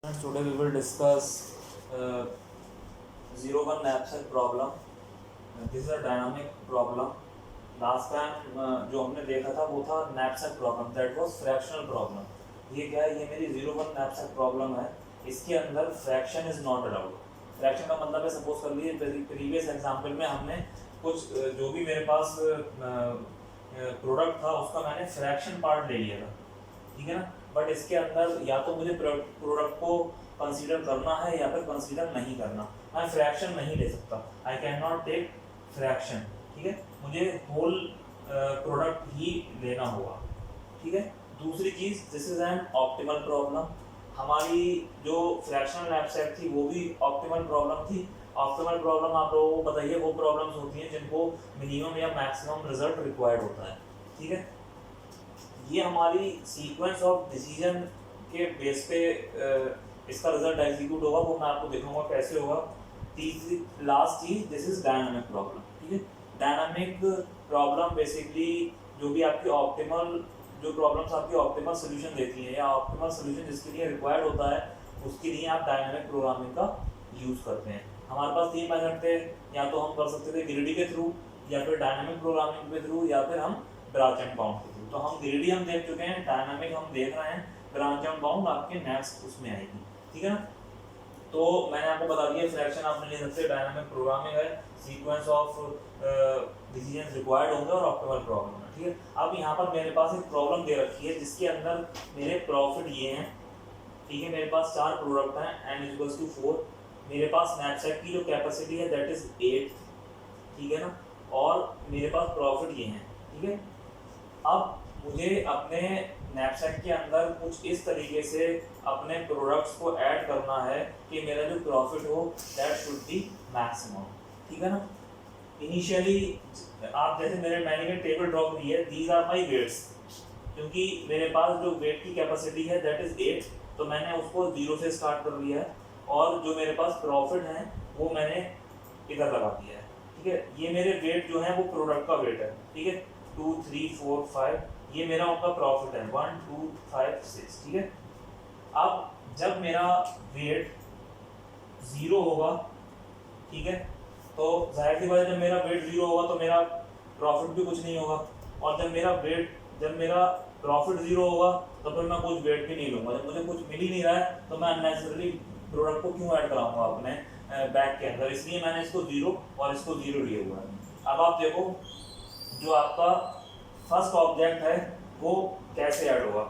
Today we will discuss uh, 01 knapsack problem. This is a dynamic problem. Last time जो हमने देखा था वो था knapsack problem, that was fractional problem. ये क्या है? ये मेरी 01 knapsack problem है. इसके अंदर fraction is not allowed. Fraction का मतलब है, सपोज कर लीजिए प्रीवियस एग्जाम्पल में हमने कुछ जो भी मेरे पास प्रोडक्ट था उसका मैंने फ्रैक्शन पार्ट ले लिया था, ठीक है ना. बट इसके अंदर या तो मुझे प्रोडक्ट को कंसीडर करना है या फिर कंसीडर नहीं करना. मैं फ्रैक्शन नहीं ले सकता, I can not take fraction, ठीक है. मुझे होल प्रोडक्ट ही लेना होगा, ठीक है. दूसरी चीज, this is an optimal problem. हमारी जो फ्रैक्शनल नैपसैक थी वो भी ऑप्टिमल प्रॉब्लम थी. ऑप्टिमल प्रॉब्लम आप लोगों को बताइए वो प्रॉब्लम्स होती हैं जिनको मिनिमम या मैक्सिमम रिजल्ट रिक्वायर्ड होता है, ठीक है. ये हमारी सीक्वेंस ऑफ डिसीजन के बेस पे इसका रिजल्ट एग्जीक्यूट होगा, वो मैं आपको दिखाऊंगा कैसे होगा. तीसरी लास्ट चीज, दिस इज डायनामिक प्रॉब्लम, ठीक है. डायनामिक प्रॉब्लम बेसिकली जो भी आपकी ऑप्टिमल जो प्रॉब्लम्स आपकी ऑप्टिमल सोल्यूशन देती हैं या ऑप्टिमल सोल्यूशन जिसके लिए रिक्वायर्ड होता है उसके लिए आप डायनामिक प्रोग्रामिंग का यूज करते हैं. हमारे पास तीन मेथड थे, या तो हम कर सकते थे ग्रीडी के थ्रू, या फिर डायनामिक प्रोग्रामिंग के थ्रू, या फिर हम ब्रांच एंड बाउंड के थ्रू. तो हम ग्रीडी हम देख चुके हैं, डायनामिक हम देख रहे हैं, ब्रांच एंड बाउंड आपके नेक्स्ट उसमें आएगी, ठीक है ना. तो मैंने आपको बता दिया फ्रैक्शन आपने ले सकते, डायनामिक प्रोग्रामिंग है, सीक्वेंस ऑफ डिसीजंस रिक्वायर्ड होंगे और ऑप्टिमल प्रॉब्लम है, ठीक है. अब यहाँ पर मेरे पास एक प्रॉब्लम दे रखी है जिसके अंदर मेरे प्रॉफिट ये हैं, ठीक है. मेरे पास 4 प्रोडक्ट हैं, n=4. मेरे पास स्नैपचैट की जो कैपेसिटी है दैट इज 8, ठीक है ना. और मेरे पास प्रॉफिट ये हैं, ठीक है. अब मुझे अपने स्नैपचैट के अंदर कुछ इस तरीके से अपने प्रोडक्ट्स को ऐड करना है कि मेरा जो प्रॉफिट हो दैट शुड बी मैक्सिमम, ठीक है ना. इनिशियली आप जैसे मैंने टेबल ड्रॉ की है, दीज आर माय वेट्स. क्योंकि मेरे पास जो वेट की कैपेसिटी है दैट इज 8, तो मैंने उसको 0 से स्टार्ट कर लिया है. और जो मेरे पास प्रॉफिट है वो मैंने इधर लगा दिया है, ठीक है. ये मेरे वेट जो है वो प्रोडक्ट का वेट है, ठीक है. 2 3 4 5 ये मेरा उनका प्रॉफिट है, 1 2 5 6, ठीक है. अब जब मेरा वेट 0 होगा, ठीक है, तो जाहिर सी बात है जब मेरा वेट 0 होगा तो मेरा प्रॉफिट भी कुछ नहीं होगा. और जब मेरा प्रॉफिट 0 होगा तो फिर मैं कुछ वेट भी नहीं लूंगा. जब मुझे कुछ मिल ही नहीं रहा है तो मैं अननेसेसरी प्रोडक्ट को क्यों ऐड कराऊंगा अपने बैग के अंदर. इसलिए मैंने इसको 0 और इसको 0 लिए हुआ है. अब आप देखो जो आपका फर्स्ट ऑब्जेक्ट है वो कैसे ऐड होगा.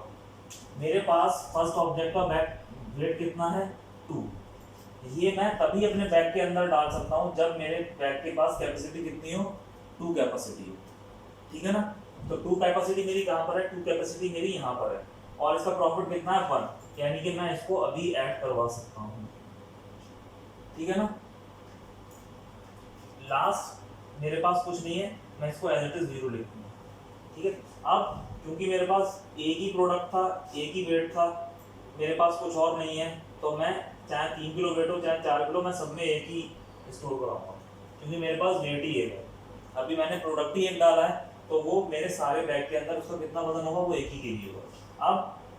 मेरे पास फर्स्ट ऑब्जेक्ट का बैग वेट कितना है, 2. ये मैं तभी अपने बैग के अंदर डाल सकता हूँ जब मेरे बैग के पास कैपेसिटी कितनी हो, 2 कैपेसिटी हो, ठीक है ना. तो 2 कैपेसिटी मेरी कहाँ पर है, 2 कैपेसिटी मेरी यहाँ पर है. और इसका प्रॉफिट कितना है, 1. यानी कि मैं इसको अभी ऐड करवा सकता हूँ, ठीक है ना. लास्ट मेरे पास कुछ नहीं है, मैं इसको एज इट इज 0 लिखूंगा, ठीक है. अब क्योंकि मेरे पास एक ही प्रोडक्ट था, एक ही वेट था, मेरे पास कुछ और नहीं है, तो मैं चाहे 3 किलो वेट हो चाहे 4 किलो, मैं सब में एक ही स्टोर कराऊंगा क्योंकि मेरे पास वेट ही एक है. अभी मैंने प्रोडक्ट ही एक डाला है तो वो मेरे सारे बैग के अंदर उसका कितना वजन होगा, वो एक ही केजी होगा. अब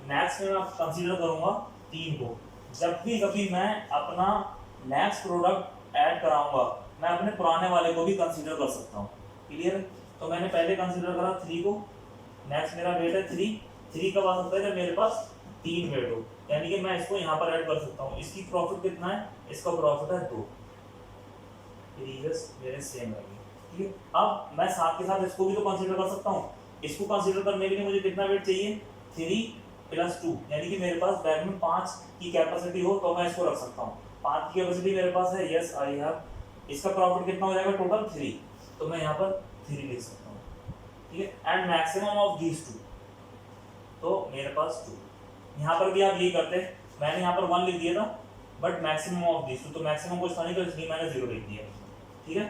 नेक्स्ट में मैं कंसीडर करूंगा 3 को. जब भी कभी मैं अपना नेक्स्ट प्रोडक्ट ऐड कराऊंगा मैं अपने पुराने वाले को भी कंसीडर कर सकता हूँ, क्लियर. तो मैंने पहले कंसीडर करा 3 को, नेक्स्ट मेरा वेट है 3 कब आ सकता है जब मेरे पास 3 वेट हो, यानी कि मैं इसको यहाँ पर ऐड कर सकता हूँ. इसकी प्रॉफिट कितना है, इसका प्रॉफिट है 2. प्रीवियस मेरे सेम रहेगी, ठीक है. अब मैं साथ के साथ इसको भी तो कंसीडर कर सकता हूँ. इसको कंसीडर करने के लिए मुझे कितना वेट चाहिए, 3 + 2, यानी कि मेरे पास बैग में 5 की कैपेसिटी हो तो मैं इसको रख सकता हूँ. 5 की कैपेसिटी मेरे पास है, यस आई हैव. इसका प्रॉफिट कितना हो जाएगा टोटल 3, तो मैं यहाँ पर 3 लिख सकता हूँ, ठीक है. एंड मैक्सिमम ऑफ दीज 2, तो मेरे पास 2. यहाँ पर भी आप यही करते हैं, मैंने यहाँ पर 1 लिख दिया था बट मैक्सिमम ऑफ दीज 2, तो मैक्सिमम कुछ था नहीं तो इसलिए मैंने 0 लिख दिया, ठीक है.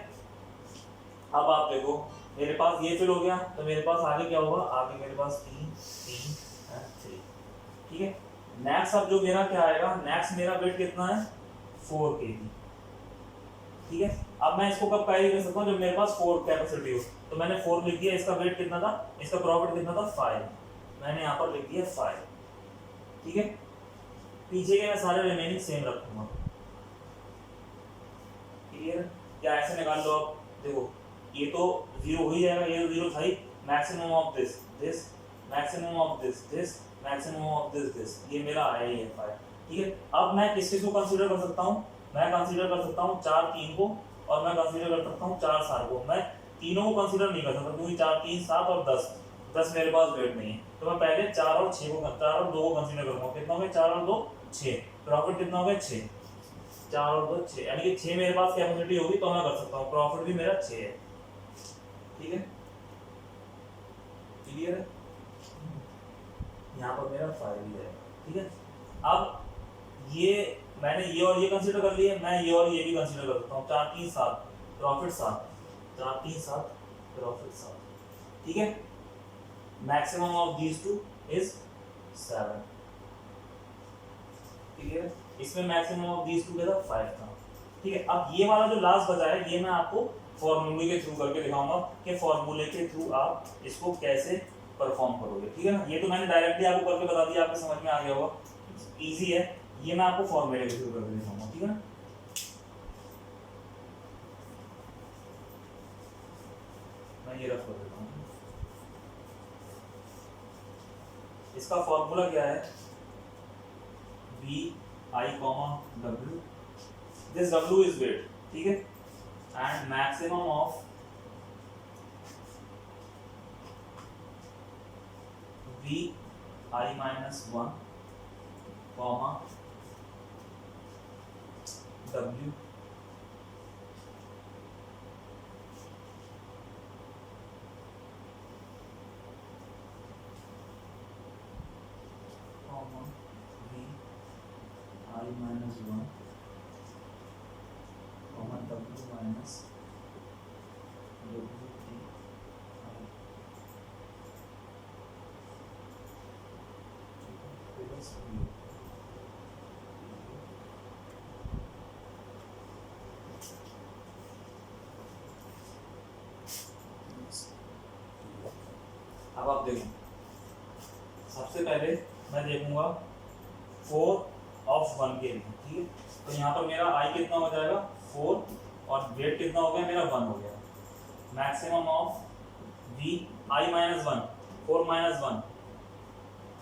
अब आप देखो मेरे पास ये फिल हो गया, तो मेरे पास आगे क्या होगा, आगे मेरे पास 3 3 ठीक है. नेक्स्ट अब जो मेरा क्या आएगा, नेक्स्ट मेरा वेट कितना है, 4 kg, ठीक है. अब मैं इसको कब कैरी कर सकता हूँ, जब मेरे पास 4 कैपेसिटी हो. तो मैंने 4 लिख दिया, इसका वेट कितना था, इसका प्रॉफिट कितना था, 5. मैंने यहाँ पर लिख दिया 5, ठीक है. पीछे के मैं सारे रिमेनिंग सेम रखूंगा। क्लियर? क्या ऐसे निकाल लो आप, देखो ये तो 0 हो ही जाएगा, ये तो 0 था ही। Maximum of this this, maximum of this, maximum of this, ये मेरा आया ही है 5। ठीक है, अब मैं किस को कंसीडर कर सकता हूँ? मैं कंसीडर कर सकता हूँ 4 3 को, और मैं कंसीडर कर सकता हूँ 4 7 को। मैं तीनों को कंसीडर नहीं कर सकता क्योंकि 4 3 7 और 10 मेरे पास वेट नहीं है। तो मैं पहले 4 और 6 को 4 और 2 को कंसीडर करूंगा। कितना हो गया? 4 और 2 6। प्रॉफिट कितना हो गया? 6। 4 और 2 6, यानी कि 6 मेरे पास कैपेसिटी होगी तो मैं कर सकता हूँ। प्रॉफिट भी मेरा 6 है। ठीक है, क्लियर है? यहाँ पर मेरा 5 भी है। ठीक है, अब ये मैंने ये और ये कंसीडर कर लिए, मैं ये और ये भी कंसीडर कर सकता हूँ। 4 3 7 प्रॉफिट 7, 4 3 7 प्रॉफिट 7। ठीक है, maximum of these two is 7। Clear? इसमें मैक्सिमम ऑफ दीज टू का 5 था। ठीक है, अब ये वाला जो लास्ट बचा है ये मैं आपको फॉर्मूले के थ्रू करके दिखाऊंगा कि फॉर्मूले के थ्रू आप इसको कैसे परफॉर्म करोगे। ठीक है ना, ये तो मैंने डायरेक्टली आपको करके बता दिया, आपको समझ में आ गया होगा, इजी है। ये मैं आपको फॉर्मूले के थ्रू करके दिखाऊंगा। ठीक है ना, मैं ये रख देता हूँ। इसका फॉर्मूला क्या है? B I comma W, this W is weight. ठीक है, and maximum of V I minus 1 comma W comma V I minus 1 comma W minus W T I plus V. अब आप देखो, सबसे पहले मैं देखूंगा 4 ऑफ 1 के लिए। ठीक है, तो यहाँ पर मेरा आई कितना हो जाएगा? 4, और वेट कितना हो गया? मेरा 1 हो गया। Maximum of V I minus 1, 4 minus 1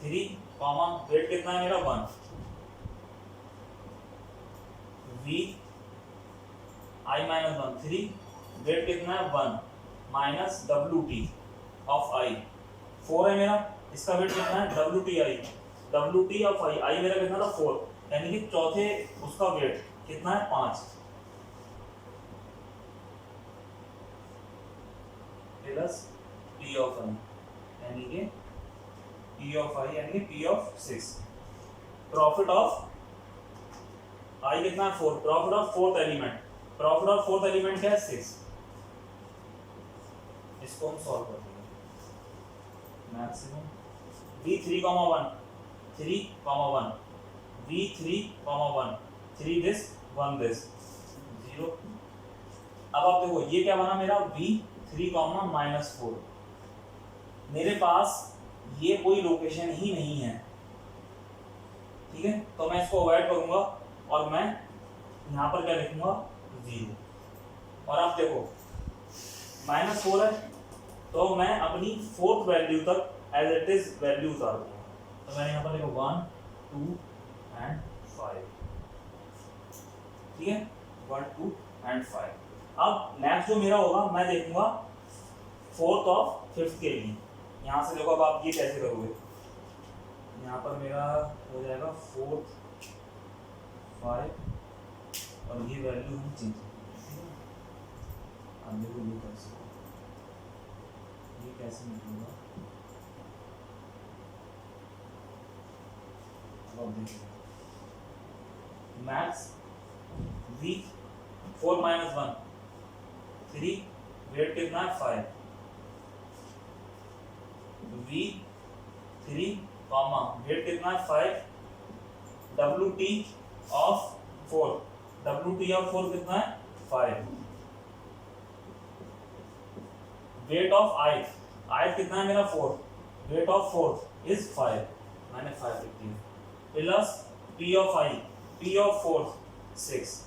3 comma weight कितना है मेरा? 1। वी आई माइनस 1 3, वेट कितना है? 1 minus W T of I 4 है मेरा, इसका वेट कितना है? W T I, W T of I, I मेरा कितना था? 4, यानी कि चौथे उसका वेट कितना है? 5 प्लस टी ऑफ आई, यानी कि टी ऑफ आई यानी कि पी ऑफ 6। प्रॉफिट ऑफ आई कितना है? 4। Profit of fourth element, profit of fourth element क्या है? 6। इसको हम सॉल्व कर देंगे। Maximum v 3,1 3,1 v 3,1 3 this 1 this 0। अब आप देखो ये क्या बना मेरा? v 3,-4। मेरे पास ये कोई लोकेशन ही नहीं है। ठीक है, तो मैं इसको अवॉइड करूंगा और मैं यहाँ पर क्या लिखूंगा? 0। और आप देखो -4 है तो मैं अपनी फोर्थ वैल्यू तक एज इट इज वैल्यू उतार दूंगा। तो मैंने यहाँ पर लिखा 1 2 एंड 5। ठीक है, 1 2 एंड 5। अब नेक्स्ट जो मेरा होगा मैं देखूंगा 4th और 5th के लिए। यहाँ से देखो अब आप ये कैसे करोगे? यहाँ पर मेरा हो जाएगा 4th 5 और ये वैल्यू हम चेंज करेंगे। अब देखो ये कैसे, ये कैसे निकलेगा? अब देखिए मैक्स v 4-1 3, वेट कितना है? 5। v 3 कॉमा वेट कितना है? 5 W T of 4, W T of 4 कितना है? 5। वेट ऑफ आई, आई कितना है मेरा? 4, वेट ऑफ 4 इज 5, मैंने 5 लिख दिया, plus P of I, P of fourth 6,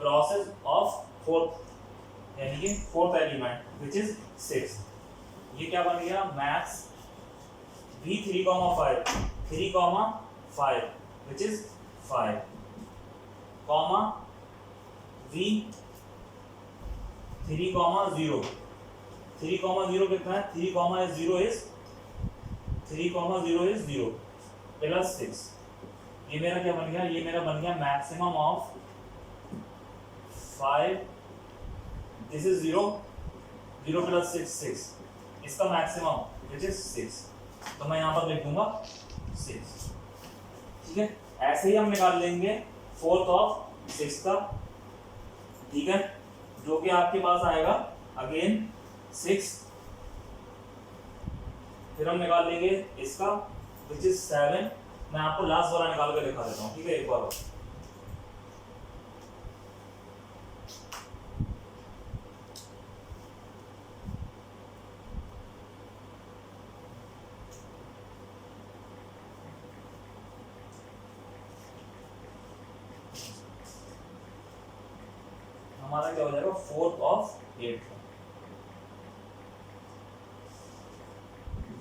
process of fourth यानी कि फोर्थ एलिमेंट विच इज 6। ये क्या बन गया max V3, 5 3, 5 which is 5 comma V3, 0 3, 0 कितना है 3, 0 is 0 प्लस 6। ये मेरा क्या बन गया ये मेरा बन गया maximum of 5 this is 0 plus 6 इसका मैक्सिमम विच इज 6 तो मैं यहाँ पर लिख दूंगा 6। ठीक है ऐसे ही हम निकाल लेंगे फोर्थ ऑफ 6 का। ठीक है जो कि आपके पास आएगा अगेन 6, फिर हम निकाल लेंगे इसका विच इज 7। मैं आपको लास्ट वाला निकाल कर दिखा देता हूँ। ठीक है एक बार हमारा क्या हो जाएगा fourth of 8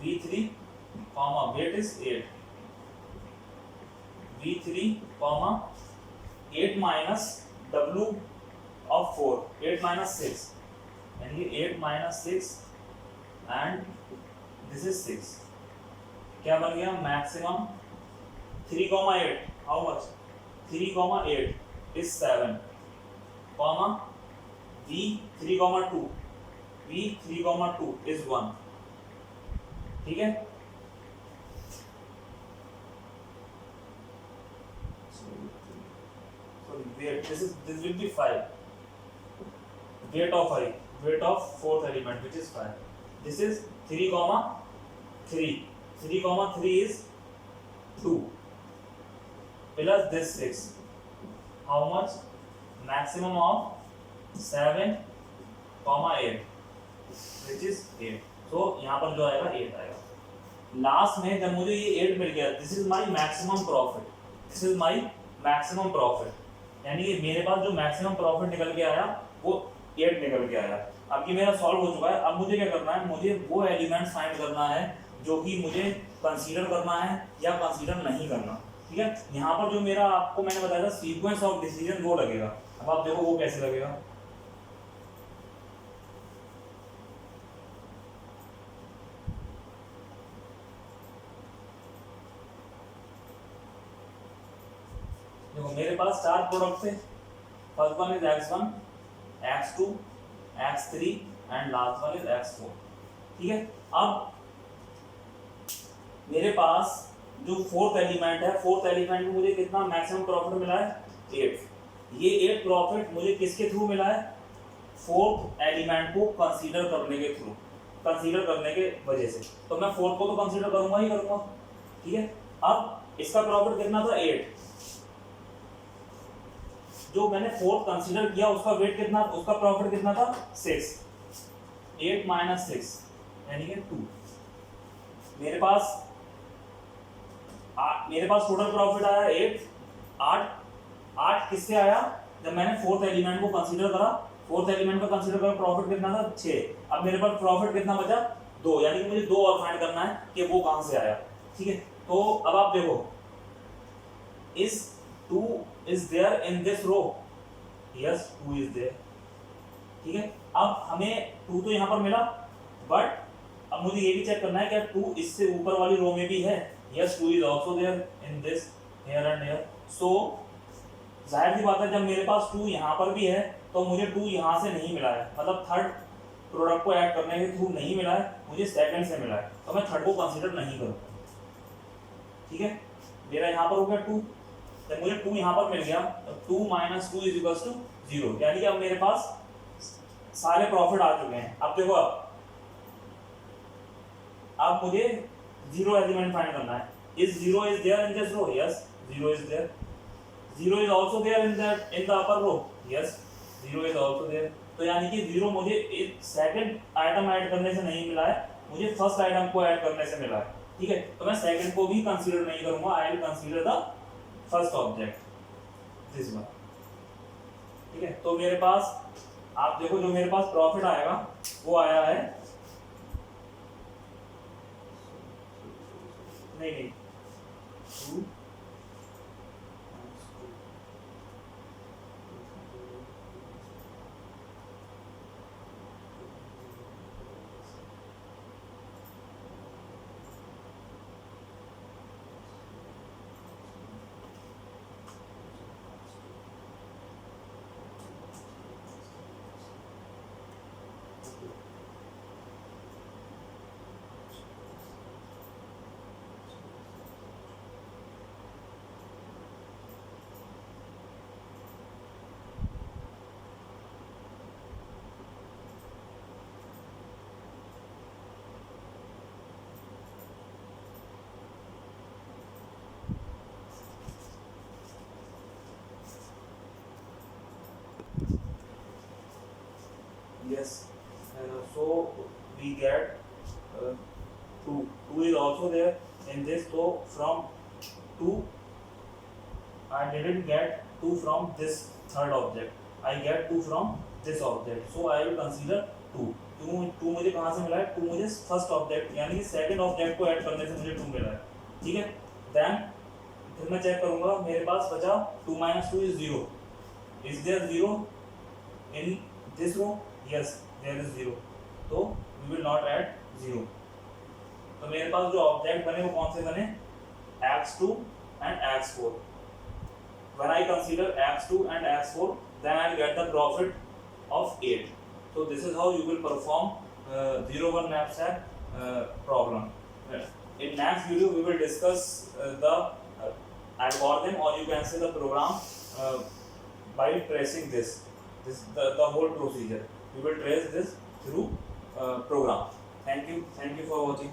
V3 weight is 8 V3 8 minus W of 4 8 minus 6 यानी 8 माइनस 6 एंड दिस इज 6 क्या बन गया maximum 3, 8 how much 3, 8 is 7 comma V3, 2 V3, 2 is 1। ठीक है weight this will be 5 weight of I weight of fourth element which is 5 this is 3, 3 is 2 plus this 6 how much maximum of 7, 8 which is 8 तो यहाँ पर जो आएगा 8 आएगा। Last में जब मुझे ये 8 मिल गया this is my maximum profit यानी कि मेरे पास जो मैक्सिमम प्रॉफिट निकल के आया वो 8 निकल के आया। अब ये मेरा सॉल्व हो चुका है। अब मुझे क्या करना है मुझे वो एलिमेंट फाइंड करना है जो कि मुझे कंसीडर करना है या कंसीडर नहीं करना। ठीक है यहाँ पर जो मेरा आपको मैंने बताया था सीक्वेंस ऑफ डिसीजन वो लगेगा। अब आप देखो वो कैसे लगेगा। देखो मेरे पास 4 प्रोडक्ट थे। First one is x1 x2 x3 and last one is x4। ठीक है अब मेरे पास जो फोर्थ एलिमेंट है फोर्थ एलिमेंट में मुझे कितना मैक्सिमम प्रॉफिट मिला है 8। ये 8 प्रॉफिट मुझे किसके थ्रू मिला है फोर्थ एलिमेंट को कंसीडर करने के थ्रू कंसीडर करने के वजह से। तो मैं फोर्थ को तो कंसीडर करूंगा ही करूंगा। ठीक है अब इसका प्रॉफिट कितना था 8 जो मैंने फोर्थ कंसीडर किया उसका वेट कितना उसका प्रॉफिट कितना था 6 8 माइनस 6 यानी कि 2। मेरे पास टोटल प्रॉफिट आया 8 किससे आया जब मैंने फोर्थ एलिमेंट को कंसीडर करा। फोर्थ एलिमेंट को कंसीडर करा प्रॉफिट कितना था 6। अब मेरे पास प्रॉफिट कितना बचा 2 यानी कि मुझे 2 और फाइंड करना है कि वो कहां से आया। ठीक है तो अब आप देखो इस 2 is there in this row yes 2 is there। ठीक है अब हमें 2 तो यहाँ पर मिला बट अब मुझे ये भी चेक करना है कि 2 इससे ऊपर वाली रो में भी है। yes 2 is also there in this here and here। so जाहिर सी बात है जब मेरे पास 2 यहाँ पर भी है तो मुझे 2 यहाँ से नहीं मिला है मतलब थर्ड प्रोडक्ट को ऐड करने के थ्रू नहीं मिला है मुझे सेकंड से मिला है तो मैं थर्ड को कंसीडर नहीं करूँगा। ठीक है मेरा यहाँ पर हो गया 2 जब मुझे 2 यहाँ पर मिल गया तो 2 माइनस 2 इज इक्वल्स टू 0 यानी कि अब मेरे पास सारे प्रॉफिट आ चुके हैं। अब देखो अब मुझे 0 एलिमेंट फाइंड करना है। Is 0 is there in this row yes 0 is there 0 is also there in the upper row yes 0 is also there. तो यानी कि 0 मुझे एक सेकंड आइटम ऐड करने से नहीं मिला है मुझे फर्स्ट आइटम को ऐड करने से मिला है। ठीक है, तो मैं सेकंड को भी कंसीडर नहीं करूंगा, I will consider the first object this one. ठीक है, तो मेरे पास आप देखो जो मेरे पास प्रॉफिट आएगा वो आया है, नहीं 2 yes, so we get 2 is also there in this, so from 2 I didn't get 2 from this third object, I get 2 from this object, so I will consider 2। To मुझे कहाँ से मिला है, 2 मुझे फर्स्ट ऑब्जेक्ट यानी कि सेकंड ऑब्जेक्ट को add करने से मुझे 2 मिला है। ठीक है, देन फिर मैं चेक करूंगा, मेरे पास बचा 2 - 2 is 0, is there 0 in this row? Yes, there is 0, तो we will not add 0। तो मेरे पास जो ऑब्जेक्ट बने वो कौन से बने, x2 and x4। When I consider x2 and x4, then I will get the profit of 8। So this is how you will perform 0-1 knapsack problem। In next video we will discuss the algorithm, or you can say the program by tracing this the whole procedure. We will trace this through program। Thank you for watching।